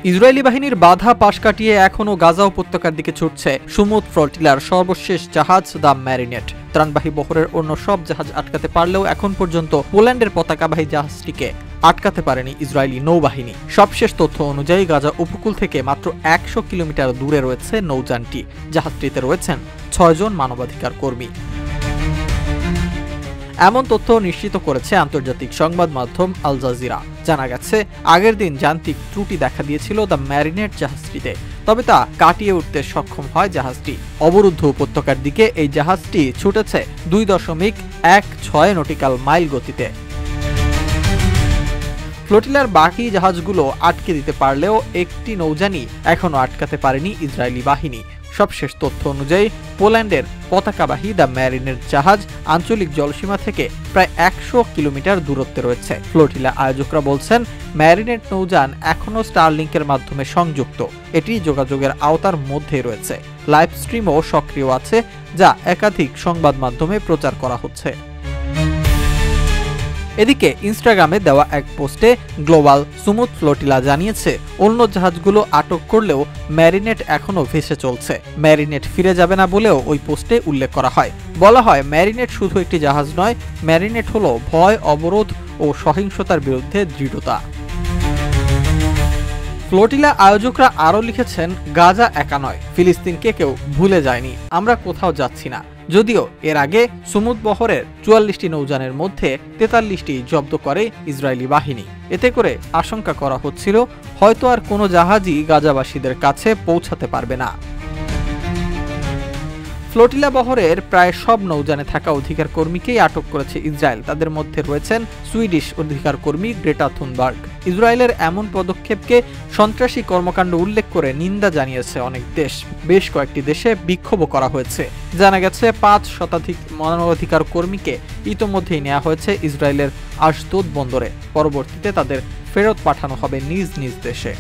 Israeli বাহিনীর বাধা পাশ কাটিয়ে এখনও গাজা উপত্যকার দিকে ছুটছে সমুদ্র ফ্লোটিলার সর্বশেষ জাহাজ দ্য ম্যারিনেট। ত্রাণবাহী বহরের অন্য সব জাহাজ আটকাতে পারলেও এখন পর্যন্ত পোল্যান্ডের পতাকাবাহী জাহাজটিকে আটকাতে পারেনি ইসরায়েলি নৌবাহিনী। সবশেষ তথ্য অনুযায়ী গাজা উপকূল থেকে মাত্র ১০০ কিলোমিটার দূরে রয়েছে নৌযানটি। জাহাজটিতে রয়েছেন ৬ জন মানবাধিকার কর্মী। এমন তথ্য নিশ্চিত করেছে আন্তর্জাতিক সংবাদ মাধ্যম আল জাজিরা। জানা গেছে, আগের দিন যান্ত্রিক ত্রুটি দেখা দিয়েছিল দ্য ম্যারিনেট জাহাজটিতে, তবে তা কাটিয়ে উঠতে সক্ষম হয় জাহাজটি। অবরুদ্ধ উপত্যকার দিকে এই জাহাজটি ছুটেছে ২.১৬ নটিক্যাল মাইল গতিতে। ফ্লোটিলার বাকি জাহাজগুলো আটকে দিতে পারলেও একটি নৌযানই এখনও আটকাতে পারেনি ইসরায়েলি বাহিনী। সবশেষ তথ্য অনুযায়ী পোল্যান্ডের পতাকাবাহী দ্য ম্যারিনেট জাহাজ আঞ্চলিক জলসীমা থেকে প্রায় ১০০ কিলোমিটার দূরত্বে রয়েছে। ফ্লোটিলা আয়োজকরা বলছেন, ম্যারিনেট নৌযান এখনও স্টারলিংকের মাধ্যমে সংযুক্ত। এটি যোগাযোগের আওতার মধ্যে রয়েছে। লাইভ স্ট্রিমও সক্রিয় আছে, যা একাধিক সংবাদ মাধ্যমে প্রচার করা হচ্ছে। এদিকে ইনস্টাগ্রামে দেওয়া এক পোস্টে গ্লোবাল সুমুদ ফ্লোটিলা জানিয়েছে, অন্য জাহাজগুলো আটক করলেও ম্যারিনেট এখনও ভেসে চলছে। ম্যারিনেট ফিরে যাবে না বলেও ওই পোস্টে উল্লেখ করা হয়। বলা হয়, ম্যারিনেট শুধু একটি জাহাজ নয়, ম্যারিনেট হলো ভয়, অবরোধ ও সহিংসতার বিরুদ্ধে দৃঢ়তা। ফ্লোটিলা আয়োজকরা আরও লিখেছেন, গাজা একা নয়, ফিলিস্তিনকে কেউ ভুলে যায়নি, আমরা কোথাও যাচ্ছি না। যদিও এর আগে সমুদ্র বহরের ৪৪টি নৌযানের মধ্যে ৪৩টি জব্দ করে ইসরায়েলি বাহিনী। এতে করে আশঙ্কা করা হচ্ছিল, হয়তো আর কোনো জাহাজই গাজাবাসীদের কাছে পৌঁছাতে পারবে না। ফ্লোটিলা বহরের প্রায় সব নৌযানে থাকা অধিকার কর্মীকেই আটক করেছে ইসরায়েল। তাদের মধ্যে রয়েছেন সুইডিশ অধিকার কর্মী গ্রেটা থুনবার্গ। ইসরায়েলের এমন পদক্ষেপকে সন্ত্রাসী কর্মকাণ্ড উল্লেখ করে নিন্দা জানিয়েছে অনেক দেশ। বেশ কয়েকটি দেশে বিক্ষোভও করা হয়েছে। জানা গেছে, ৫ শতাধিক মানবাধিকার কর্মীকে ইতোমধ্যেই নেওয়া হয়েছে ইসরায়েলের আশদোদ বন্দরে। পরবর্তীতে তাদের ফেরত পাঠানো হবে নিজ নিজ দেশে।